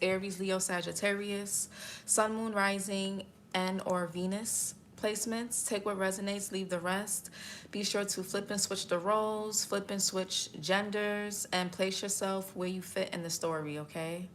Aries, Leo, Sagittarius, Sun, Moon, Rising, and or Venus placements. Take what resonates, leave the rest. Be sure to flip and switch the roles, flip and switch genders, and place yourself where you fit in the story, okay?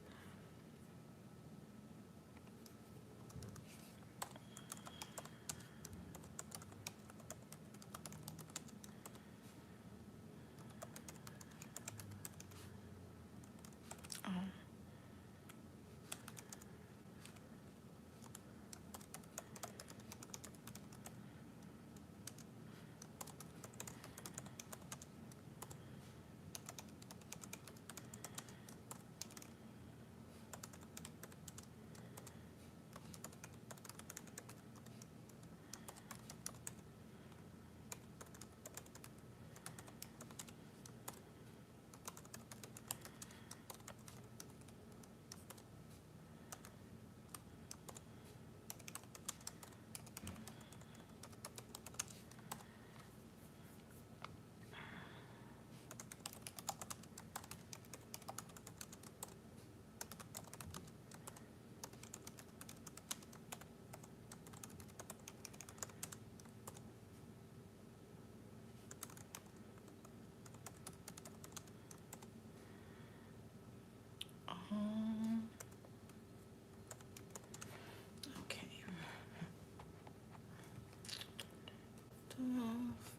Okay.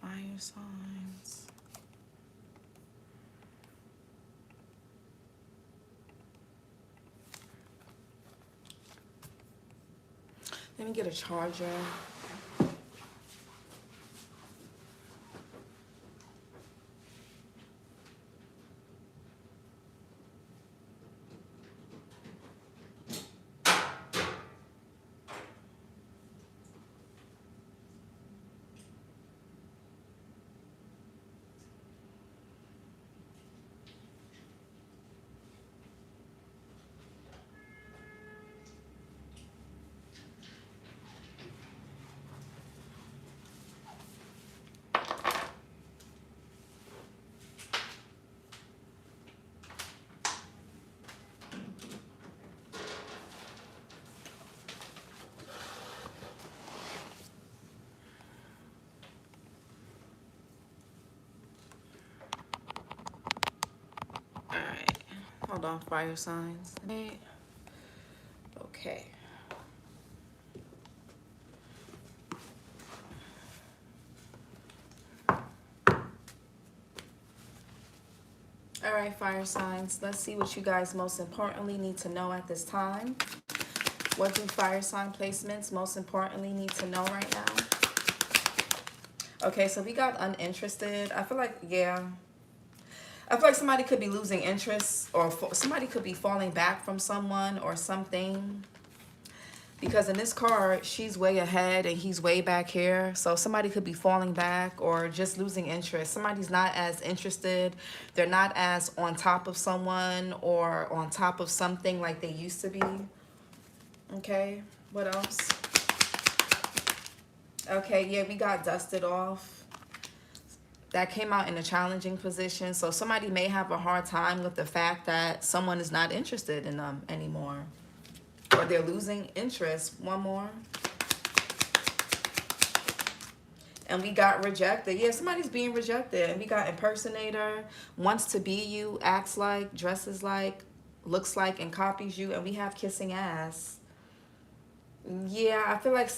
Fire signs. Let me get a charger. All right. Hold on, fire signs. Okay. All right, fire signs. Let's see what you guys most importantly need to know at this time. What do fire sign placements most importantly need to know right now? Okay, so we got uninterested. I feel like, yeah. I feel like somebody could be losing interest, or somebody could be falling back from someone or something. Because in this card, she's way ahead and he's way back here. So somebody could be falling back or just losing interest. Somebody's not as interested. They're not as on top of someone or on top of something like they used to be. Okay, what else? Okay, yeah, we got dusted off. That came out in a challenging position. So somebody may have a hard time with the fact that someone is not interested in them anymore. Or they're losing interest. One more. And we got rejected. Yeah, somebody's being rejected. And we got impersonator, wants to be you, acts like, dresses like, looks like, and copies you. And we have kissing ass. Yeah, I feel like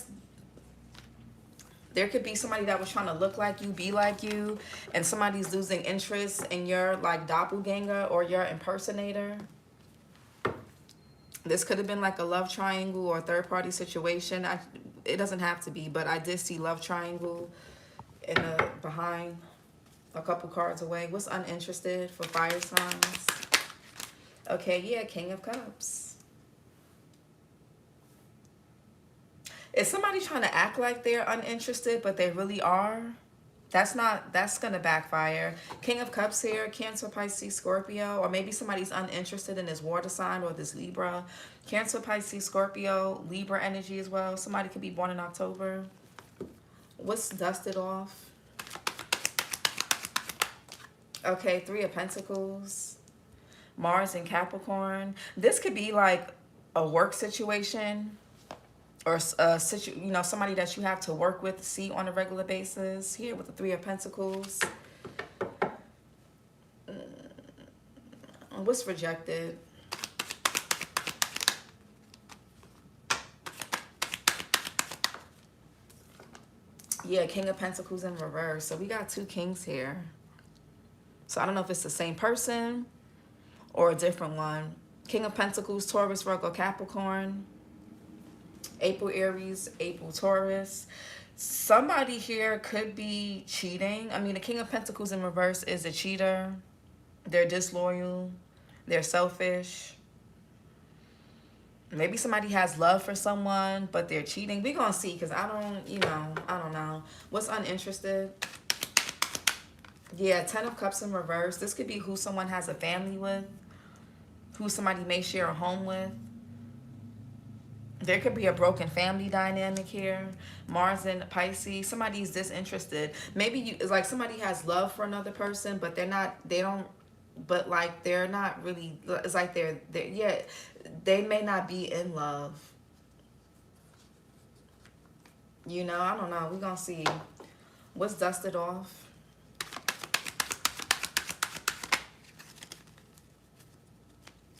there could be somebody that was trying to look like you, be like you, and somebody's losing interest in your like doppelganger or your impersonator. This could have been like a love triangle or third-party situation. It doesn't have to be, but I did see love triangle in the behind a couple cards away. What's uninterested for fire signs? Okay, yeah, King of Cups. Is somebody trying to act like they're uninterested, but they really are? That's gonna backfire. King of Cups here, Cancer, Pisces, Scorpio, or maybe somebody's uninterested in this water sign or this Libra. Cancer, Pisces, Scorpio, Libra energy as well. Somebody could be born in October. What's dusted off? Okay, Three of Pentacles. Mars and Capricorn. This could be like a work situation, or somebody that you have to work with, see on a regular basis. Here with the Three of Pentacles. What's rejected? Yeah, King of Pentacles in reverse. So we got two kings here. So I don't know if it's the same person or a different one. King of Pentacles, Taurus, Virgo, Capricorn. April, Aries, April, Taurus. Somebody here could be cheating. I mean, the King of Pentacles in reverse is a cheater. They're disloyal. They're selfish. Maybe somebody has love for someone, but they're cheating. We're going to see, because I don't know. What's uninterested? Yeah, Ten of Cups in reverse. This could be who someone has a family with, who somebody may share a home with. There could be a broken family dynamic here. Mars and Pisces. Somebody's disinterested. Maybe it's like somebody has love for another person, but they're not really, it's like they may not be in love. I don't know. We're going to see. What's dusted off?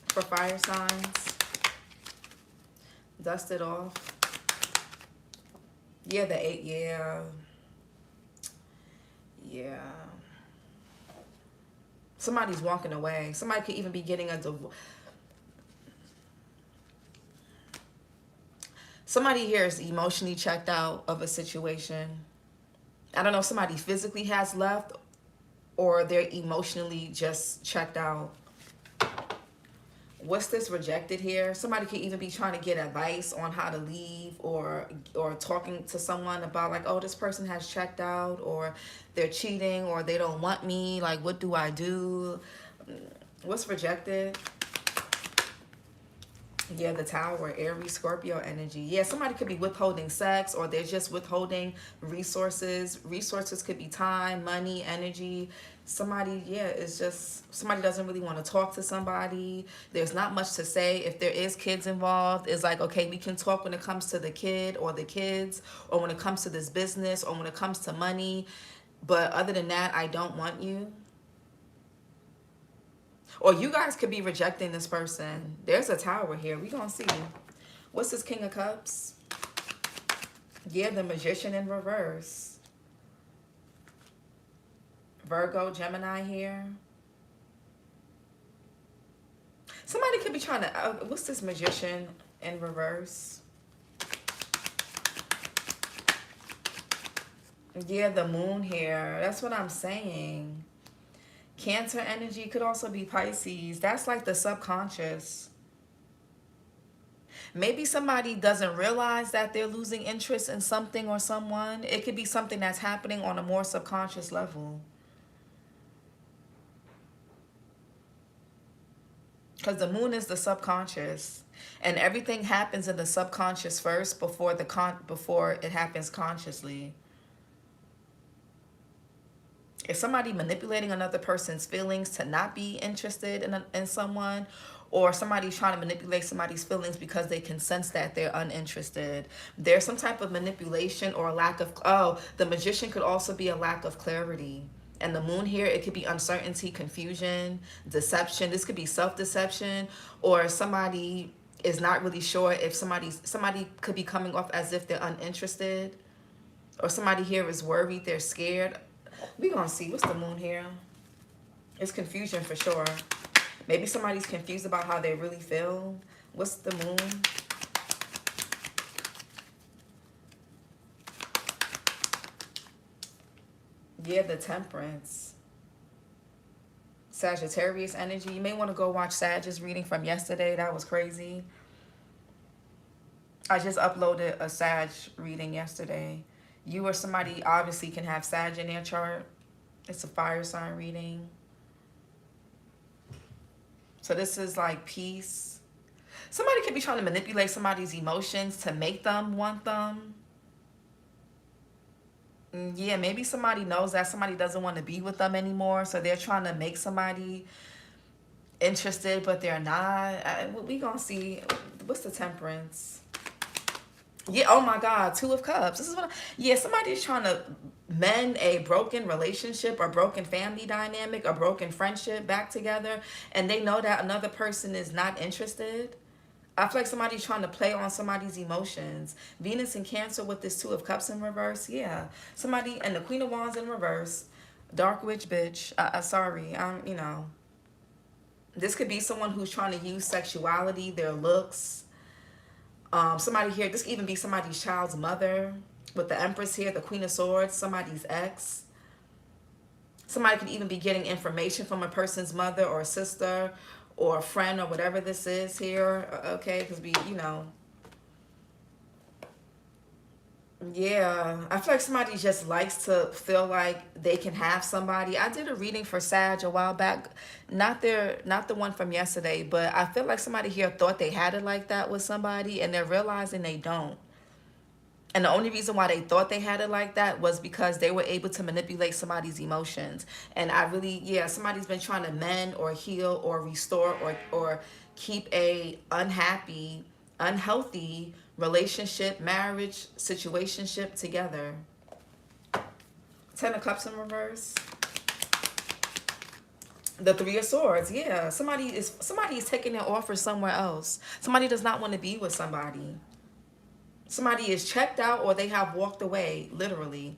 For fire signs. Dusted off. Yeah, the 8, yeah. Somebody's walking away. Somebody could even be getting a divorce. Somebody here is emotionally checked out of a situation. I don't know if somebody physically has left or they're emotionally just checked out. What's this rejected here? Somebody could even be trying to get advice on how to leave, or talking to someone about like, oh, this person has checked out, or they're cheating, or they don't want me. Like, what do I do? What's rejected? Yeah, the Tower, Aries, Scorpio energy. Yeah, somebody could be withholding sex, or they're just withholding resources. Resources could be time, money, energy. Somebody, it's just, somebody doesn't really want to talk to somebody. There's not much to say. If there is kids involved, it's like, okay, we can talk when it comes to the kid or the kids, or when it comes to this business, or when it comes to money. But other than that, I don't want you. Or you guys could be rejecting this person. There's a Tower here. We're going to see. What's this King of Cups? Yeah, the Magician in reverse. Virgo, Gemini here. Somebody could be trying to... what's this Magician in reverse? Yeah, the Moon here. That's what I'm saying. Cancer energy could also be Pisces. That's like the subconscious. Maybe somebody doesn't realize that they're losing interest in something or someone. It could be something that's happening on a more subconscious level. Because the Moon is the subconscious. And everything happens in the subconscious first before it happens consciously. If somebody manipulating another person's feelings to not be interested in someone, or somebody's trying to manipulate somebody's feelings because they can sense that they're uninterested, there's some type of manipulation or a lack of... oh, the Magician could also be a lack of clarity. And the Moon here, it could be uncertainty, confusion, deception. This could be self-deception, or somebody is not really sure if somebody could be coming off as if they're uninterested, or somebody here is worried, they're scared. We're going to see. What's the Moon here? It's confusion for sure. Maybe somebody's confused about how they really feel. What's the Moon? Yeah, the Temperance. Sagittarius energy. You may want to go watch Sag's reading from yesterday. That was crazy. I just uploaded a Sag reading yesterday. You or somebody obviously can have Sag in their chart. It's a fire sign reading. So this is like peace. Somebody could be trying to manipulate somebody's emotions to make them want them. Yeah, maybe somebody knows that somebody doesn't want to be with them anymore, so they're trying to make somebody interested, but they're not. We gonna see. What's the Temperance? Yeah, oh my God, Two of Cups. This is what, yeah, somebody's trying to mend a broken relationship or broken family dynamic, a broken friendship back together, and they know that another person is not interested. I feel like somebody's trying to play on somebody's emotions. Venus in Cancer with this Two of Cups in reverse, yeah. Somebody, and the Queen of Wands in reverse, Dark Witch bitch. Sorry, you know. This could be someone who's trying to use sexuality, their looks. Somebody here, this could even be somebody's child's mother. With the Empress here, the Queen of Swords, somebody's ex. Somebody could even be getting information from a person's mother or sister or a friend or whatever this is here. Okay, because we, you know. Yeah, I feel like somebody just likes to feel like they can have somebody. I did a reading for Sag a while back, not the one from yesterday, but I feel like somebody here thought they had it like that with somebody, and they're realizing they don't. And the only reason why they thought they had it like that was because they were able to manipulate somebody's emotions. And I really, yeah, somebody's been trying to mend or heal or restore or keep a unhappy, unhealthy relationship, marriage, situationship together. Ten of Cups in reverse. The Three of Swords, yeah. Somebody is taking their offer somewhere else. Somebody does not want to be with somebody. Somebody is checked out or they have walked away, literally.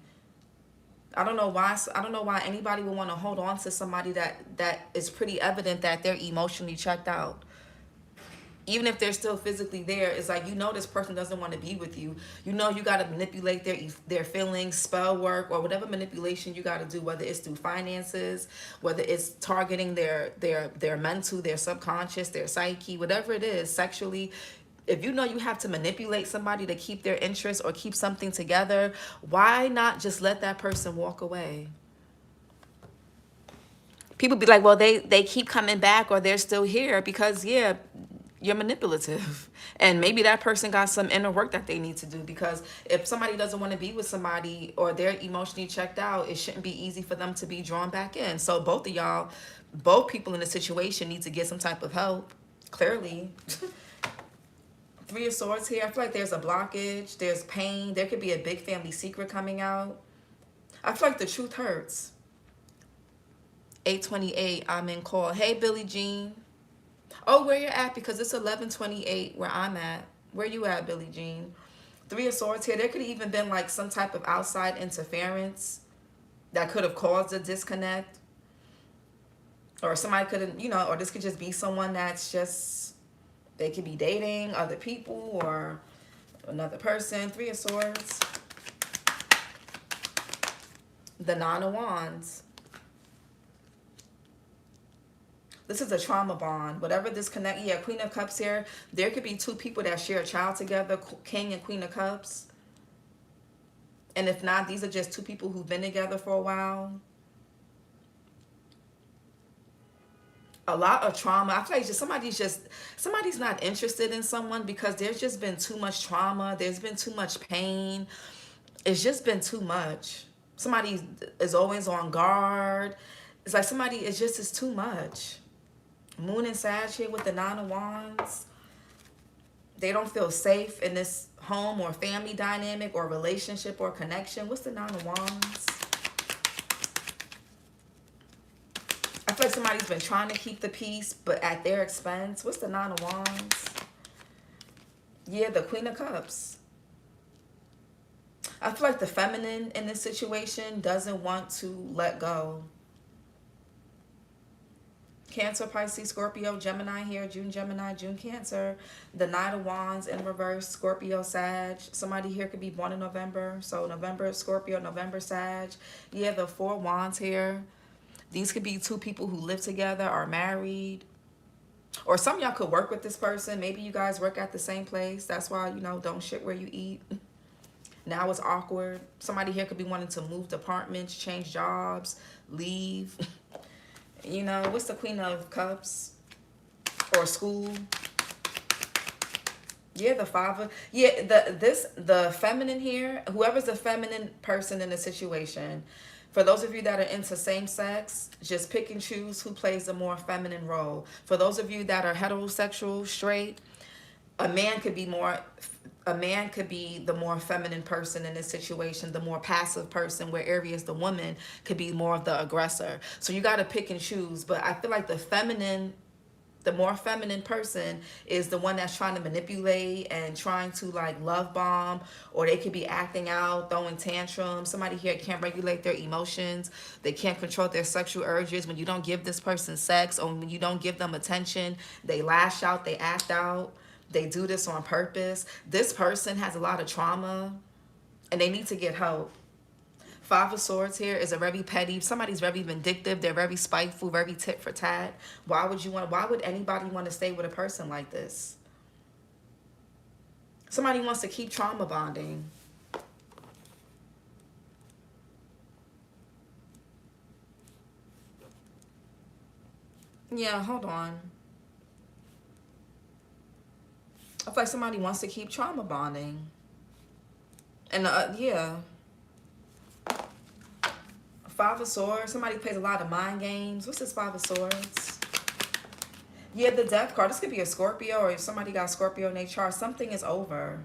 I don't know why anybody would want to hold on to somebody that is pretty evident that they're emotionally checked out. Even if they're still physically there, it's like, you know, this person doesn't want to be with you. You know, you got to manipulate their feelings, spell work, or whatever manipulation you got to do, whether it's through finances, whether it's targeting their mental, their subconscious, their psyche, whatever it is, sexually. If you know you have to manipulate somebody to keep their interest or keep something together, why not just let that person walk away? People be like, well, they keep coming back or they're still here because, yeah, you're manipulative. And maybe that person got some inner work that they need to do, because if somebody doesn't want to be with somebody or they're emotionally checked out, it shouldn't be easy for them to be drawn back in. So both of y'all, both people in the situation need to get some type of help, clearly. Three of Swords here. I feel like there's a blockage. There's pain. There could be a big family secret coming out. I feel like the truth hurts. 8:28. I'm in call. Hey, Billie Jean. Oh, where you're at? Because it's 11:28 where I'm at. Where you at, Billie Jean? Three of Swords here. There could have even been like some type of outside interference that could have caused a disconnect. Or somebody could have, you know, or this could just be someone that's just, they could be dating other people or another person. Three of Swords. The Nine of Wands. This is a trauma bond. Whatever this connect, yeah, Queen of Cups here. There could be two people that share a child together, King and Queen of Cups. And if not, these are just two people who've been together for a while. A lot of trauma. I feel like somebody's not interested in someone because there's just been too much trauma. There's been too much pain. It's just been too much. Somebody is always on guard. It's like somebody is just, it's too much. Moon and Sag here with the Nine of Wands. They don't feel safe in this home or family dynamic or relationship or connection. What's the Nine of Wands? I feel like somebody's been trying to keep the peace, but at their expense. What's the Nine of Wands? Yeah, the Queen of Cups. I feel like the feminine in this situation doesn't want to let go. Cancer, Pisces, Scorpio, Gemini here. June Gemini, June Cancer. The Knight of Wands in reverse. Scorpio, Sag. Somebody here could be born in November. So November, Scorpio, November, Sag. Yeah, the Four Wands here. These could be two people who live together, are married. Or some of y'all could work with this person. Maybe you guys work at the same place. That's why, you know, don't shit where you eat. Now it's awkward. Somebody here could be wanting to move departments, change jobs, leave. You know, what's the Queen of Cups? Or school? Yeah, the Five of... Yeah, the feminine here, whoever's the feminine person in the situation, For those of you that are into same sex, just pick and choose who plays the more feminine role. For those of you that are heterosexual, straight, a man could be the more feminine person in this situation, the more passive person, where Aries, the woman, could be more of the aggressor. So you got to pick and choose. But I feel like the more feminine person is the one that's trying to manipulate and trying to like love bomb, or they could be acting out, throwing tantrums. Somebody here can't regulate their emotions. They can't control their sexual urges. When you don't give this person sex, or when you don't give them attention, they lash out, they act out. They do this on purpose. This person has a lot of trauma and they need to get help. Five of Swords here is a very petty, somebody's very vindictive, they're very spiteful, very tit for tat. Why would anybody want to stay with a person like this? Somebody wants to keep trauma bonding. Yeah, hold on. I feel like somebody wants to keep trauma bonding. And yeah. Five of Swords. Somebody plays a lot of mind games. What's this Five of Swords? Yeah, the Death card. This could be a Scorpio, or if somebody got Scorpio in their chart, something is over.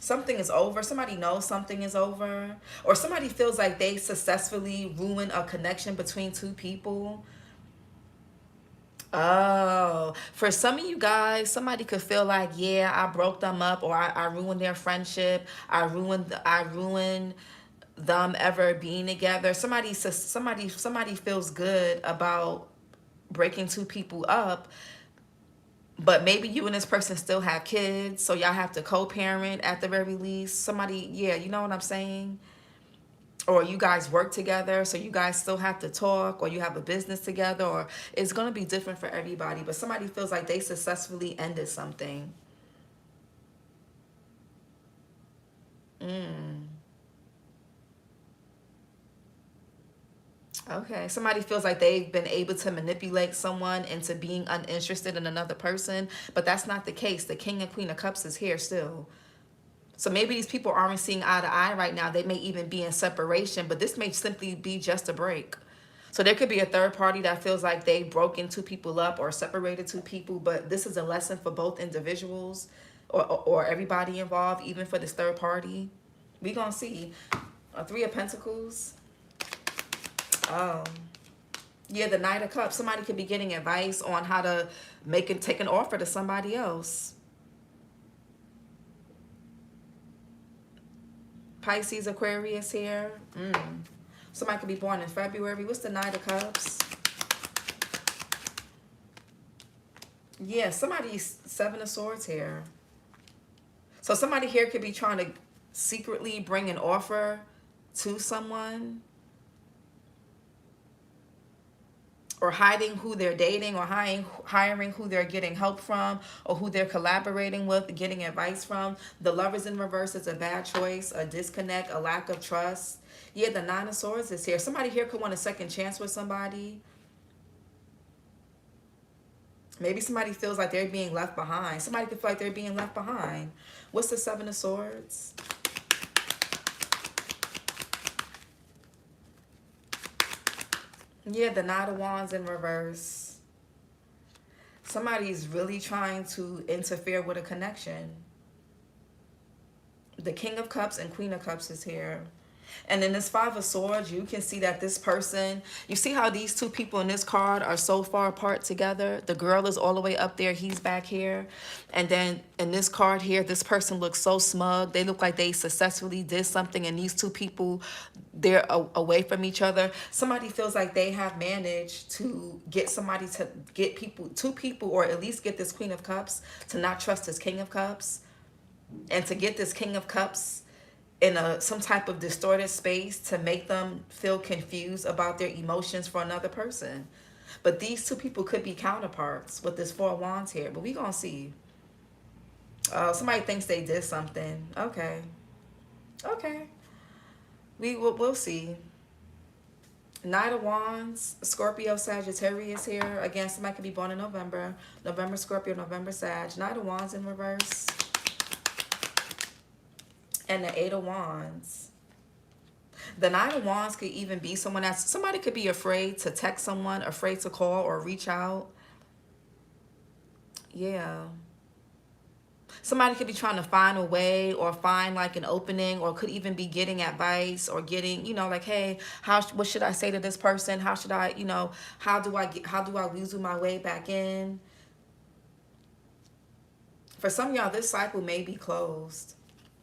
Something is over. Somebody knows something is over. Or somebody feels like they successfully ruined a connection between two people. Oh, for some of you guys, somebody could feel like, yeah, I broke them up, or I ruined their friendship. I ruined them ever being together. Somebody feels good about breaking two people up, but maybe you and this person still have kids, so y'all have to co-parent at the very least. Somebody, yeah, you know what I'm saying? Or you guys work together, so you guys still have to talk, or you have a business together, or it's going to be different for everybody, but somebody feels like they successfully ended something. Okay, somebody feels like they've been able to manipulate someone into being uninterested in another person, but that's not the case. The King and Queen of Cups is here still. So maybe these people aren't seeing eye to eye right now. They may even be in separation, but this may simply be just a break. So there could be a third party that feels like they broke two people up or separated two people, but this is a lesson for both individuals or everybody involved, even for this third party. We're going to see. Three of Pentacles. Oh. Yeah, the Knight of Cups. Somebody could be getting advice on how to take an offer to somebody else. Pisces, Aquarius here. Somebody could be born in February. What's the Knight of Cups? Yeah, somebody's Seven of Swords here. So somebody here could be trying to secretly bring an offer to someone, or hiding who they're dating, or hiring who they're getting help from, or who they're collaborating with, getting advice from. The Lovers in reverse is a bad choice, a disconnect, a lack of trust. Yeah, the Nine of Swords is here. Somebody here could want a second chance with somebody. Maybe somebody feels like they're being left behind. Somebody could feel like they're being left behind. What's the Seven of Swords? Yeah, the Knight of Wands in reverse. Somebody's really trying to interfere with a connection. The King of Cups and Queen of Cups is here. And in this Five of Swords, you can see that this person, you see how these two people in this card are so far apart together? The girl is all the way up there, he's back here. And then in this card here, this person looks so smug. They look like they successfully did something, and these two people, they're away from each other. Somebody feels like they have managed to get two people, or at least get this Queen of Cups to not trust this King of Cups, and to get this King of Cups in some type of distorted space to make them feel confused about their emotions for another person. But these two people could be counterparts with this Four of Wands here. But we're going to see. Somebody thinks they did something. Okay. Okay. We'll see. Knight of Wands, Scorpio, Sagittarius here. Again, somebody could be born in November. November, Scorpio, November, Sag. Knight of Wands in reverse. And the Eight of Wands. The Nine of Wands could even be someone that's, somebody could be afraid to text someone, afraid to call or reach out. Yeah. Somebody could be trying to find a way or find like an opening, or could even be getting advice or getting, you know, like, hey, what should I say to this person? How should I, you know, how do I weasel my way back in? For some of y'all, this cycle may be closed.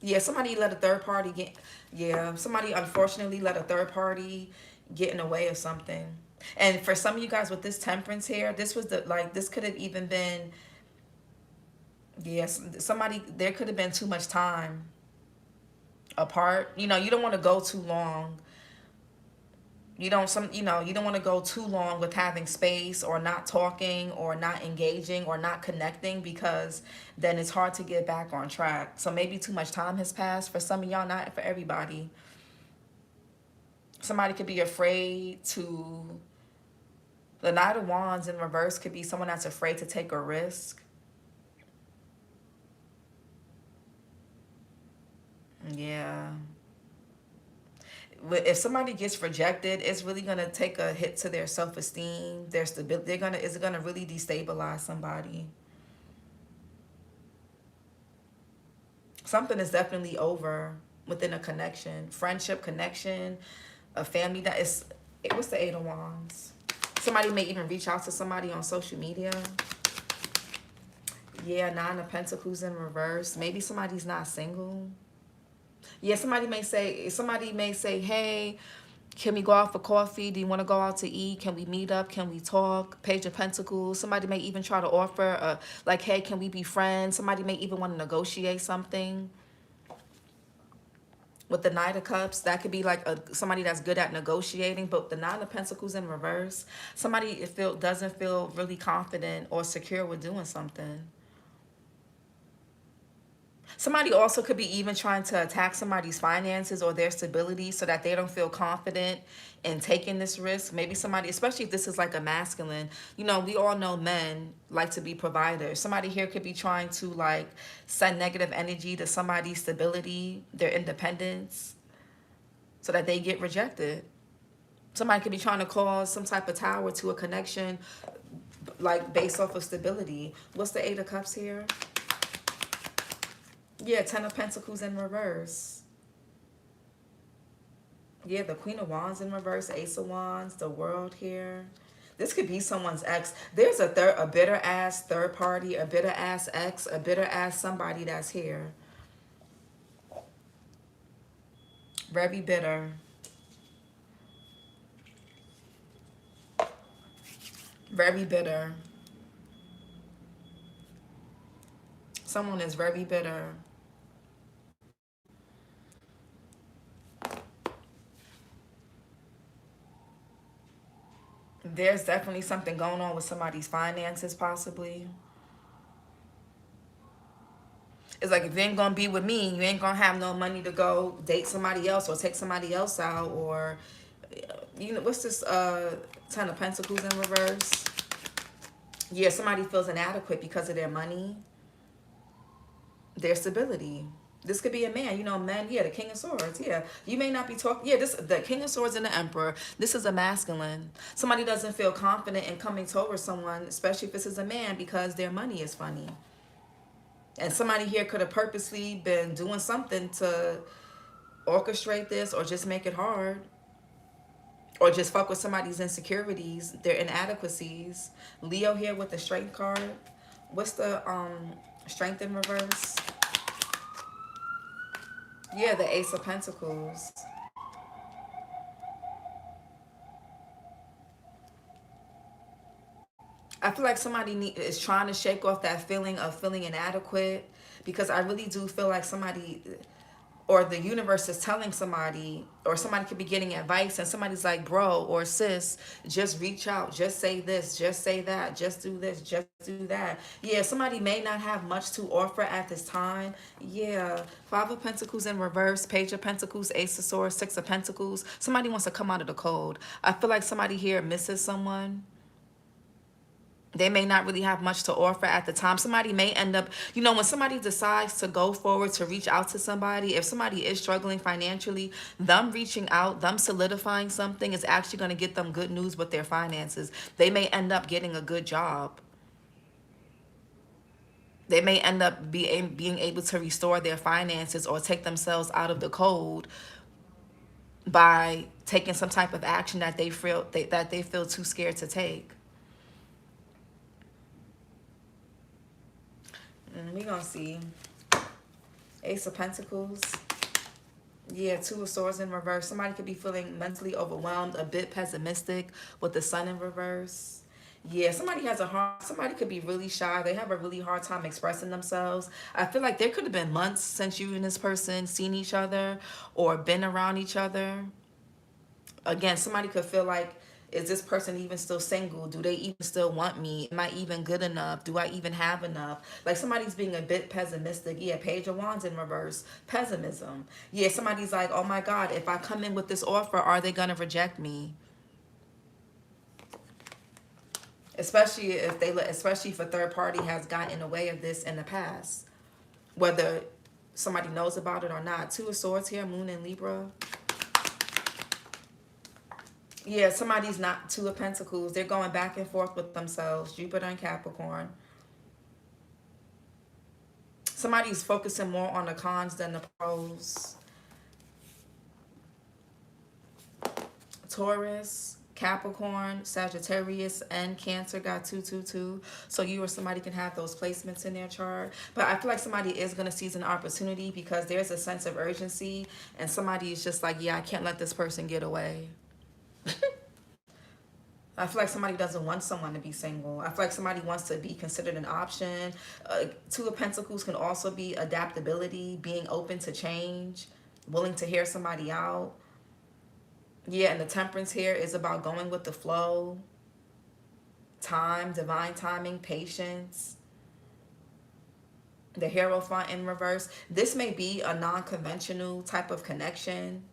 Yeah, somebody let a third party get, yeah, somebody unfortunately let a third party get in the way of something. And for some of you guys with this temperance here, this was the, like, this could have even been, yes, somebody, there could have been too much time apart. You know, you don't want to go too long. You don't want to go too long with having space or not talking or not engaging or not connecting, because then it's hard to get back on track. So maybe too much time has passed for some of y'all, not for everybody. Somebody could be afraid to, the Knight of Wands in reverse could be someone that's afraid to take a risk. Yeah. If somebody gets rejected, it's really gonna take a hit to their self-esteem, their stability. It's gonna really destabilize somebody. Something is definitely over within a connection, friendship, connection, a family. That is, what's the Eight of Wands? Somebody may even reach out to somebody on social media. Yeah, Nine of Pentacles in reverse. Maybe somebody's not single. Yeah, somebody may say, hey, can we go out for coffee? Do you want to go out to eat? Can we meet up? Can we talk? Page of Pentacles. Somebody may even try to offer, like, hey, can we be friends? Somebody may even want to negotiate something. With the Knight of Cups, that could be like somebody that's good at negotiating. But the Nine of Pentacles in reverse, somebody doesn't feel really confident or secure with doing something. Somebody also could be even trying to attack somebody's finances or their stability so that they don't feel confident in taking this risk. Maybe somebody, especially if this is like a masculine, you know, we all know men like to be providers. Somebody here could be trying to like send negative energy to somebody's stability, their independence, so that they get rejected. Somebody could be trying to cause some type of tower to a connection, like based off of stability. What's the Eight of Cups here? Yeah, Ten of Pentacles in reverse. Yeah, the Queen of Wands in reverse, Ace of Wands, the World here. This could be someone's ex. There's a bitter ass third party, a bitter ass ex, a bitter ass somebody that's here. Very bitter. Very bitter. Someone is very bitter. There's definitely something going on with somebody's finances, possibly. It's like, if you ain't gonna be with me, you ain't gonna have no money to go date somebody else or take somebody else out, or, you know, what's this Ten of Pentacles in reverse? Yeah, somebody feels inadequate because of their money, their stability. This could be a man, you know, men, yeah, the King of Swords, yeah. You may not be talking, yeah, the King of Swords and the Emperor, this is a masculine. Somebody doesn't feel confident in coming over someone, especially if this is a man, because their money is funny. And somebody here could have purposely been doing something to orchestrate this, or just make it hard. Or just fuck with somebody's insecurities, their inadequacies. Leo here with the Strength card. What's the Strength in reverse? Yeah, the Ace of Pentacles. I feel like somebody is trying to shake off that feeling of feeling inadequate, because I really do feel like somebody, or the universe is telling somebody, or somebody could be getting advice and somebody's like, bro or sis, just reach out, just say this, just say that, just do this, just do that. Yeah, somebody may not have much to offer at this time. Yeah, Five of Pentacles in reverse, Page of Pentacles, Ace of Swords, Six of Pentacles. Somebody wants to come out of the cold. I feel like somebody here misses someone. They may not really have much to offer at the time. Somebody may end up, you know, when somebody decides to go forward to reach out to somebody, if somebody is struggling financially, them reaching out, them solidifying something is actually going to get them good news with their finances. They may end up getting a good job. They may end up being able to restore their finances or take themselves out of the cold by taking some type of action that they feel too scared to take. We're going to see. Ace of Pentacles. Yeah, Two of Swords in reverse. Somebody could be feeling mentally overwhelmed, a bit pessimistic with the Sun in reverse. Yeah, somebody could be really shy. They have a really hard time expressing themselves. I feel like there could have been months since you and this person seen each other or been around each other. Again, somebody could feel like, is this person even still single? Do they even still want me? Am I even good enough? Do I even have enough? Like somebody's being a bit pessimistic. Yeah, Page of Wands in reverse. Pessimism. Yeah, somebody's like, oh my God, if I come in with this offer, are they going to reject me? Especially if a third party has gotten in the way of this in the past. Whether somebody knows about it or not. Two of Swords here, Moon in Libra. Yeah, somebody's not. Two of Pentacles. They're going back and forth with themselves. Jupiter and Capricorn. Somebody's focusing more on the cons than the pros. Taurus, Capricorn, Sagittarius, and Cancer got 222. So you or somebody can have those placements in their chart. But I feel like somebody is going to seize an opportunity because there's a sense of urgency. And somebody is just like, yeah, I can't let this person get away. I feel like somebody doesn't want someone to be single. I feel like somebody wants to be considered an option. Two of Pentacles can also be adaptability, being open to change, willing to hear somebody out. Yeah, and the Temperance here is about going with the flow, time, divine timing, patience. The Hierophant in reverse. This may be a non-conventional type of connection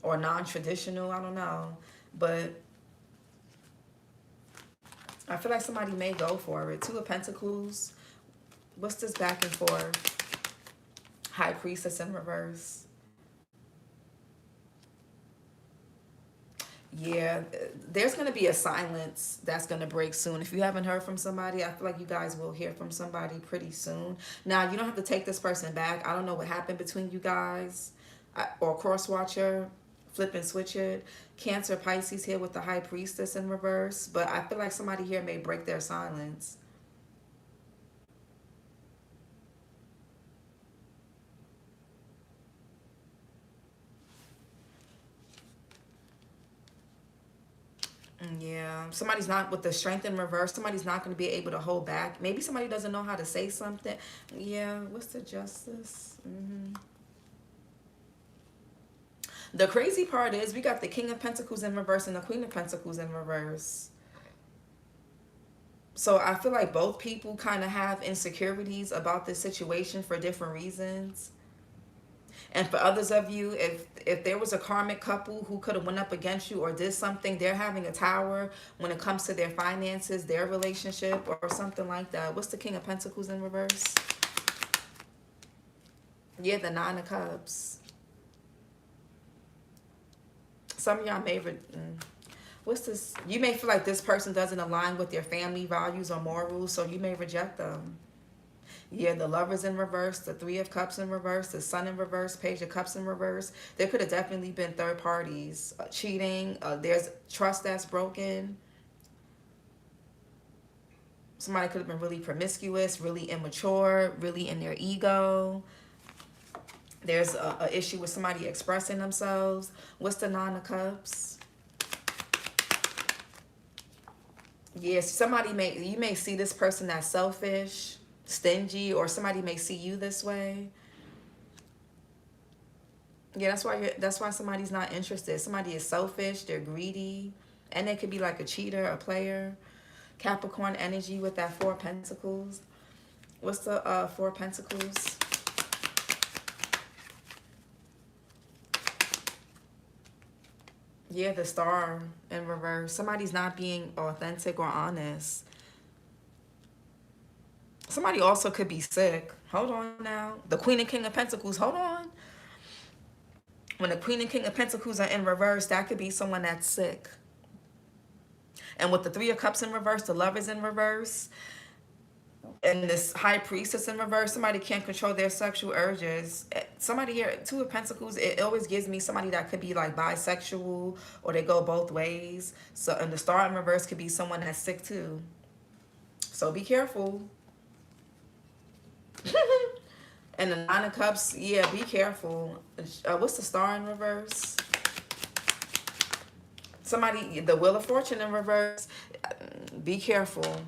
or non-traditional, I don't know. But I feel like somebody may go for it. Two of Pentacles. What's this back and forth? High Priestess in reverse. Yeah, there's going to be a silence that's going to break soon. If you haven't heard from somebody, I feel like you guys will hear from somebody pretty soon. Now, you don't have to take this person back. I don't know what happened between you guys or cross-watcher. Flip and switch it. Cancer, Pisces here with the High Priestess in reverse. But I feel like somebody here may break their silence. Yeah, somebody's not with the Strength in reverse. Somebody's not going to be able to hold back. Maybe somebody doesn't know how to say something. Yeah, what's the Justice? The crazy part is we got the King of Pentacles in reverse and the Queen of Pentacles in reverse. So I feel like both people kind of have insecurities about this situation for different reasons. And for others of you, if there was a karmic couple who could have went up against you or did something, they're having a tower when it comes to their finances, their relationship, or something like that. What's the King of Pentacles in reverse? Yeah, the Nine of Cups. Some of y'all may... What's this? You may feel like this person doesn't align with your family values or morals, so you may reject them. Yeah, the Lovers in reverse, the Three of Cups in reverse, the Sun in reverse, Page of Cups in reverse. There could have definitely been third parties cheating. There's trust that's broken. Somebody could have been really promiscuous, really immature, really in their ego. There's an issue with somebody expressing themselves. What's the Nine of Cups? Yes, you may see this person as selfish, stingy, or somebody may see you this way. Yeah, that's why somebody's not interested. Somebody is selfish, they're greedy, and they could be like a cheater, a player. Capricorn energy with that Four of Pentacles. What's the Four of Pentacles? Yeah, the star in reverse. Somebody's not being authentic or honest. Somebody also could be sick. Hold on now. The Queen and King of Pentacles. Hold on. When the Queen and King of Pentacles are in reverse, that could be someone that's sick. And with the Three of Cups in reverse, the Lovers in reverse, and this High Priestess in reverse, somebody can't control their sexual urges. Somebody here, Two of Pentacles, it always gives me somebody that could be like bisexual or they go both ways. So, and the Star in reverse could be someone that's sick too. So be careful. And the Nine of Cups, yeah, be careful. What's the Star in reverse? Somebody, the Wheel of Fortune in reverse, be careful.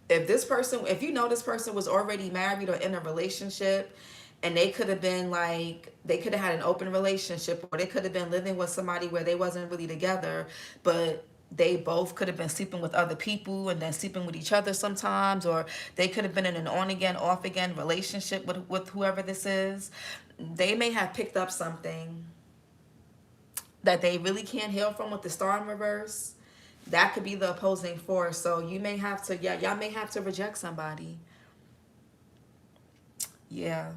If this person, if you know this person was already married or in a relationship, and they could have been like, they could have had an open relationship, or they could have been living with somebody where they wasn't really together, but they both could have been sleeping with other people and then sleeping with each other sometimes, or they could have been in an on again, off again relationship with whoever this is. They may have picked up something that they really can't heal from with the Star in reverse. That could be the opposing force. So you may have to, yeah, y'all may have to reject somebody. Yeah.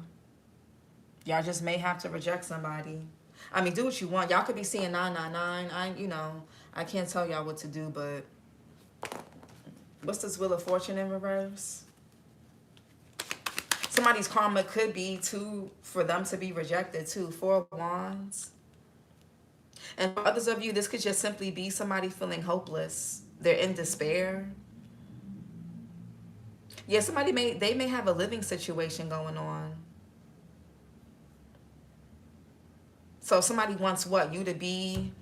Y'all just may have to reject somebody. I mean, do what you want. Y'all could be seeing 999. I can't tell y'all what to do, but what's this Wheel of Fortune in reverse? Somebody's karma could be too, for them to be rejected too. Four of Wands. And for others of you, this could just simply be somebody feeling hopeless. They're in despair. Yeah, they may have a living situation going on. So somebody wants what? You to be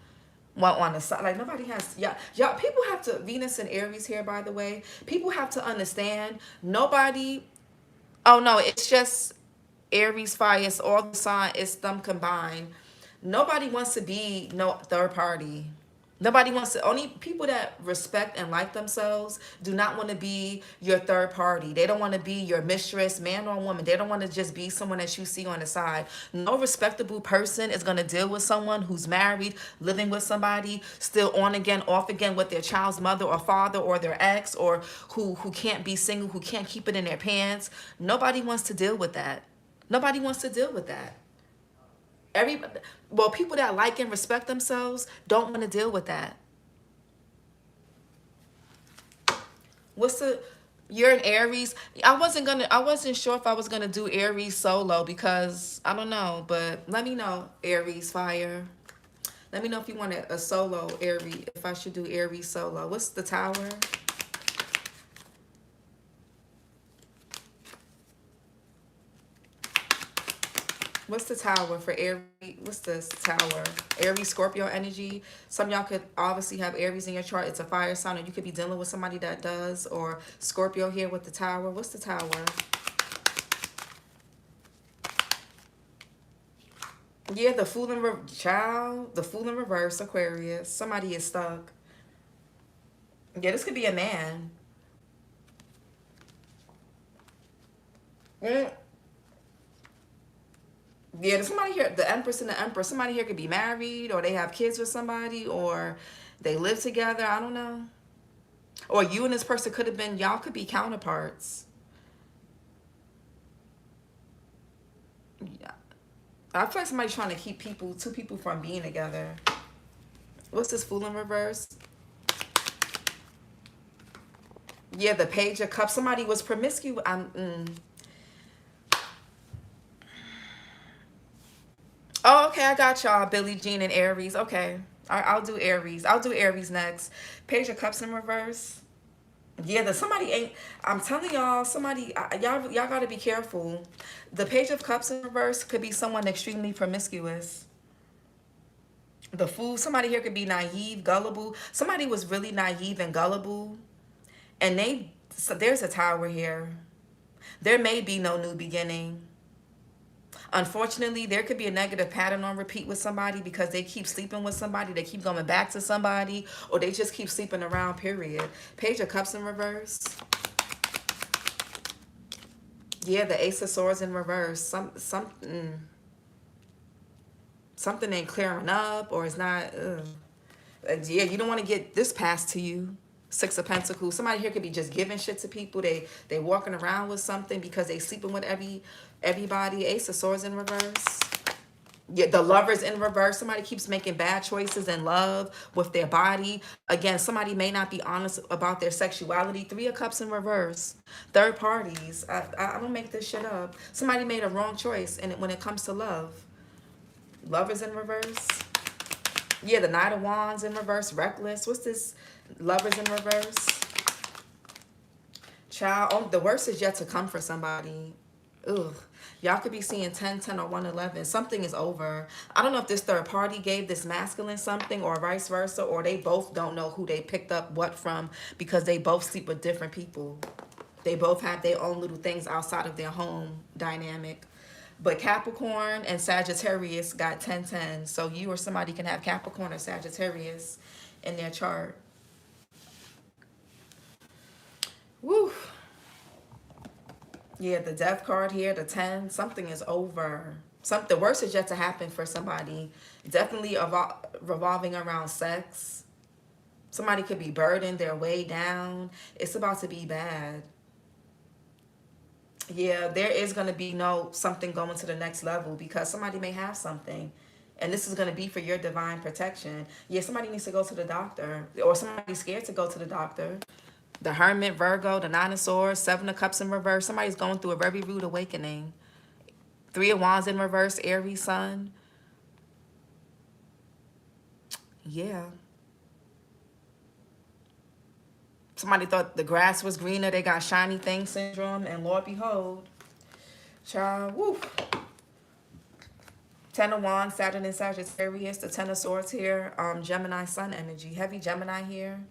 what on the side? Like nobody has, y'all, people have to, Venus and Aries here, by the way, people have to understand, nobody, oh no, it's just Aries, fire, it's all the sign, it's them combined. Nobody wants to be no third party. Nobody wants to, only people that respect and like themselves do not want to be your third party. They don't want to be your mistress, man or woman. They don't want to just be someone that you see on the side. No respectable person is going to deal with someone who's married, living with somebody, still on again, off again with their child's mother or father or their ex, or who can't be single, who can't keep it in their pants. Nobody wants to deal with that. Nobody wants to deal with that. People that like and respect themselves don't want to deal with that. You're an Aries. I wasn't sure if I was gonna do Aries solo because I don't know, but let me know, Aries fire. Let me know if you want a solo Aries, if I should do Aries solo. What's the Tower? What's the Tower for Aries? What's this Tower? Aries, Scorpio energy. Some of y'all could obviously have Aries in your chart. It's a fire sign, or you could be dealing with somebody that does. Or Scorpio here with the Tower. What's the Tower? Yeah, the Fool in the Fool in reverse, Aquarius. Somebody is stuck. Yeah, this could be a man. Yeah, there's somebody here, the Empress and the Emperor. Somebody here could be married, or they have kids with somebody, or they live together. I don't know. Or you and this person could have been, y'all could be counterparts. Yeah. I feel like somebody's trying to keep two people from being together. What's this Fool in reverse? Yeah, the Page of Cups. Somebody was promiscuous. Oh, okay, I got y'all. Billie Jean and Aries. Okay, I'll do Aries. I'll do Aries next. Page of Cups in reverse. Yeah, somebody ain't. I'm telling y'all, somebody. Y'all gotta be careful. The Page of Cups in reverse could be someone extremely promiscuous. The Fool. Somebody here could be naive, gullible. Somebody was really naive and gullible, and there's a Tower here. There may be no new beginning. Unfortunately, there could be a negative pattern on repeat with somebody because they keep sleeping with somebody, they keep going back to somebody, or they just keep sleeping around, period. Page of Cups in reverse. Yeah, the Ace of Swords in reverse. something ain't clearing up, or it's not, yeah, you don't want to get this passed to you. Six of Pentacles. Somebody here could be just giving shit to people. They walking around with something because they sleeping with everybody. Ace of Swords in reverse. Yeah, the Lovers in reverse. Somebody keeps making bad choices in love with their body. Again, somebody may not be honest about their sexuality. Three of Cups in reverse. Third parties. I don't make this shit up. Somebody made a wrong choice when it comes to love. Lovers in reverse. Yeah, the Knight of Wands in reverse. Reckless. What's this? Lovers in reverse. Child, oh, the worst is yet to come for somebody. Ugh. Y'all could be seeing 10, 10, or 111. Something is over. I don't know if this third party gave this masculine something or vice versa, or they both don't know who they picked up what from because they both sleep with different people. They both have their own little things outside of their home dynamic. But Capricorn and Sagittarius got 10, 10. So you or somebody can have Capricorn or Sagittarius in their chart. Woo. Yeah, the Death card here, the 10. Something is over. The worst is yet to happen for somebody. Definitely revolving around sex. Somebody could be burdened. They're way down. It's about to be bad. Yeah, there is going to be something going to the next level because somebody may have something. And this is going to be for your divine protection. Yeah, somebody needs to go to the doctor. Or somebody's scared to go to the doctor. The Hermit, Virgo, the Nine of Swords, Seven of Cups in reverse. Somebody's going through a very rude awakening. Three of Wands in reverse, Aries sun. Yeah. Somebody thought the grass was greener. They got shiny thing syndrome. And Lord behold, child, woo. 10 of Wands, Saturn and Sagittarius. The 10 of Swords here. Gemini sun energy. Heavy Gemini here.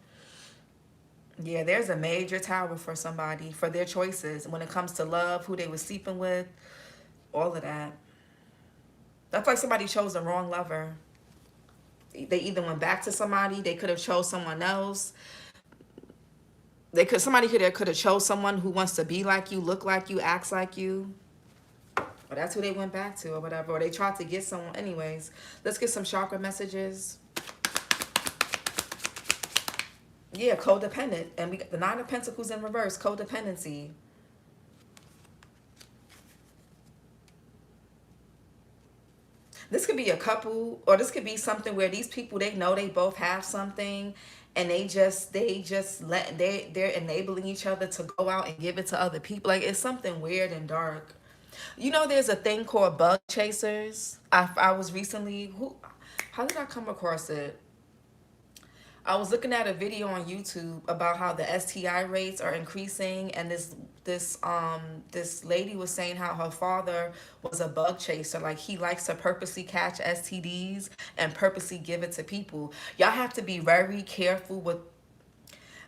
Yeah, there's a major tower for somebody, for their choices. When it comes to love, who they were sleeping with, all of that. That's like somebody chose the wrong lover. They either went back to somebody, they could have chose someone else. Somebody could have chose someone who wants to be like you, look like you, acts like you. Or that's who they went back to or whatever. Or they tried to get someone. Anyways, let's get some chakra messages. Yeah, codependent. And we got the Nine of Pentacles in reverse, codependency. This could be a couple, or this could be something where these people, they know they both have something, and they're enabling each other to go out and give it to other people. Like, it's something weird and dark. You know, there's a thing called bug chasers. I was recently, how did I come across it? I was looking at a video on YouTube about how the STI rates are increasing, and this lady was saying how her father was a bug chaser. Like, he likes to purposely catch STDs and purposely give it to people. Y'all have to be very careful with.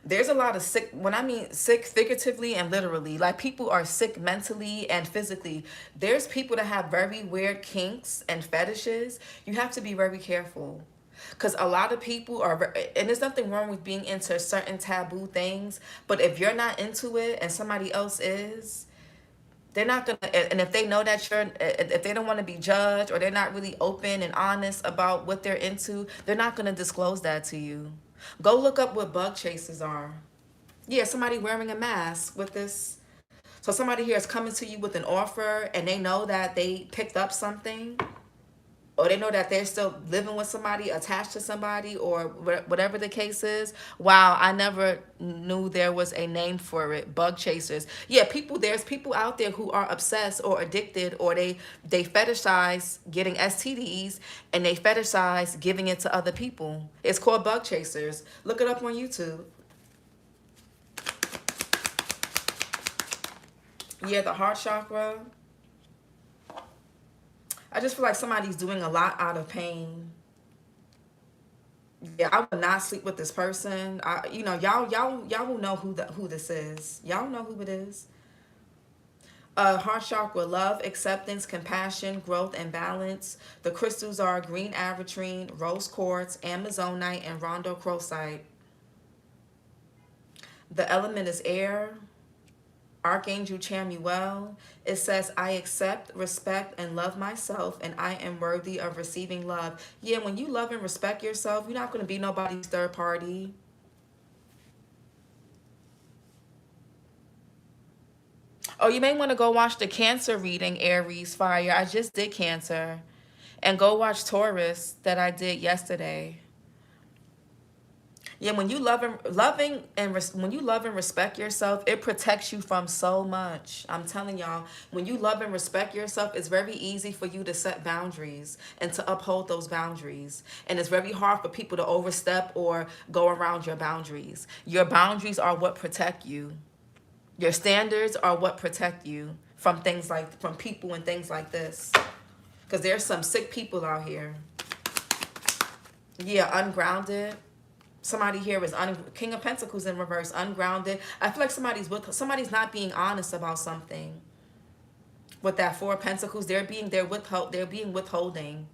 There's a lot of sick, when I mean sick figuratively and literally, like people are sick mentally and physically. There's people that have very weird kinks and fetishes. You have to be very careful. Because a lot of people are, and there's nothing wrong with being into certain taboo things, but if you're not into it and somebody else is, they're not going to, and if they know that if they don't want to be judged, or they're not really open and honest about what they're into, they're not going to disclose that to you. Go look up what bug chasers are. Yeah, somebody wearing a mask with this. So somebody here is coming to you with an offer, and they know that they picked up something, or they know that they're still living with somebody, attached to somebody, or whatever the case is. Wow, I never knew there was a name for it. Bug chasers. Yeah, there's people out there who are obsessed or addicted, or they fetishize getting STDs, and they fetishize giving it to other people. It's called bug chasers. Look it up on YouTube. Yeah, the heart chakra. I just feel like somebody's doing a lot out of pain. Yeah, I would not sleep with this person. Y'all will know who this is. Y'all know who it is. Heart chakra, love, acceptance, compassion, growth, and balance. The crystals are green aventurine, rose quartz, amazonite, and rhodochrosite. The element is air. Archangel Chamuel. It says, I accept, respect, and love myself, and I am worthy of receiving love. Yeah, when you love and respect yourself, you're not going to be nobody's third party. Oh, you may want to go watch the Cancer reading, Aries, Fire. I just did Cancer. And go watch Taurus that I did yesterday. Yeah, when you when you love and respect yourself, it protects you from so much. I'm telling y'all, when you love and respect yourself, it's very easy for you to set boundaries and to uphold those boundaries. And it's very hard for people to overstep or go around your boundaries. Your boundaries are what protect you. Your standards are what protect you from from people and things like this. Because there's some sick people out here. Yeah, ungrounded. Somebody here is King of Pentacles in reverse, ungrounded. I feel like somebody's not being honest about something. With that Four of Pentacles, they're being withholding.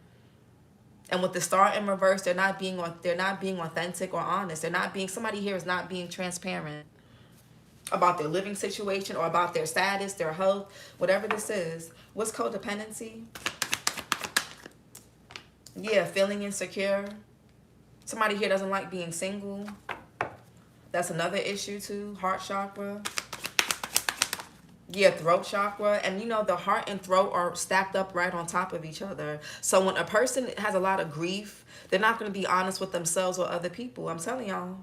And with the Star in reverse, they're not being authentic or honest. Somebody here is not being transparent about their living situation or about their status, their health, whatever this is. What's codependency? Yeah, feeling insecure. Somebody here doesn't like being single. That's another issue too. Heart chakra. Yeah, throat chakra. And you know, the heart and throat are stacked up right on top of each other. So when a person has a lot of grief, they're not going to be honest with themselves or other people. I'm telling y'all.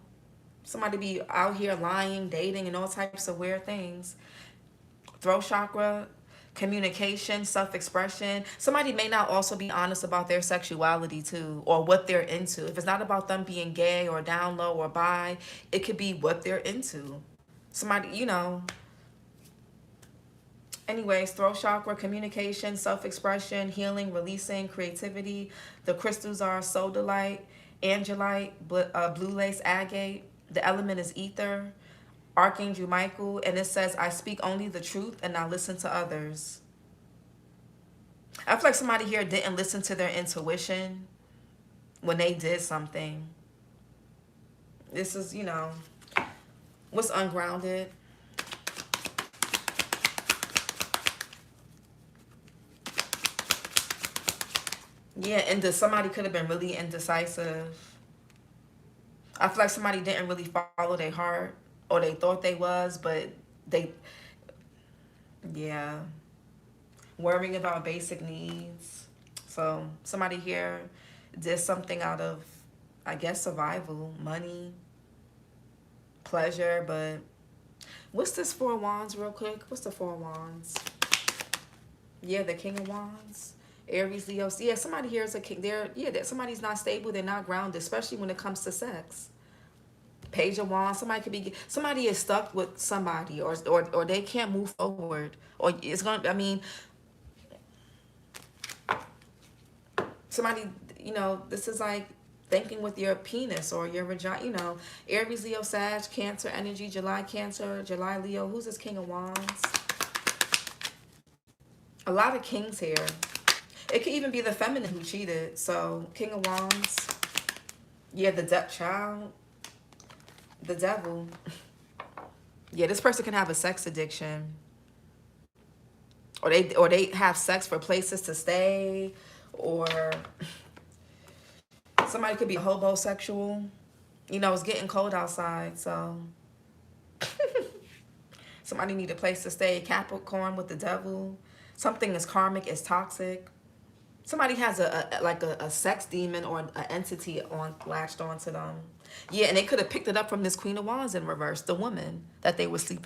Somebody be out here lying, dating, and all types of weird things. Throat chakra. Communication, self-expression. Somebody may not also be honest about their sexuality too, or what they're into. If it's not about them being gay or down low or bi, it could be what they're into. Somebody, you know. Anyways, throat chakra, communication, self-expression, healing, releasing, creativity. The crystals are sodalite, angelite, blue lace agate. The element is ether. Archangel Michael, and it says, I speak only the truth and I listen to others. I feel like somebody here didn't listen to their intuition when they did something. This is, you know, what's ungrounded? Yeah, and somebody could have been really indecisive. I feel like somebody didn't really follow their heart. Or they thought they was, but yeah. Worrying about basic needs. So somebody here did something out of, I guess, survival, money, pleasure, but what's this Four of Wands real quick? What's the Four of Wands? Yeah, the King of Wands. Aries, Leo. Yeah, somebody here is a king. Somebody's not stable. They're not grounded, especially when it comes to sex. Page of Wands. Somebody is stuck with somebody, or they can't move forward, or it's gonna. I mean, somebody. You know, this is like thinking with your penis or your vagina. You know, Aries, Leo, Sag, Cancer energy. July Cancer, July Leo. Who's this King of Wands? A lot of kings here. It could even be the feminine who cheated. So King of Wands. Yeah, the child. The devil. Yeah, this person can have a sex addiction. Or they have sex for places to stay. Or somebody could be a hobosexual. You know, it's getting cold outside, so somebody need a place to stay. Capricorn with the devil. Something is karmic, is toxic. Somebody has a sex demon or an entity latched onto them. Yeah, and they could have picked it up from this Queen of Wands in reverse, the woman that they were sleeping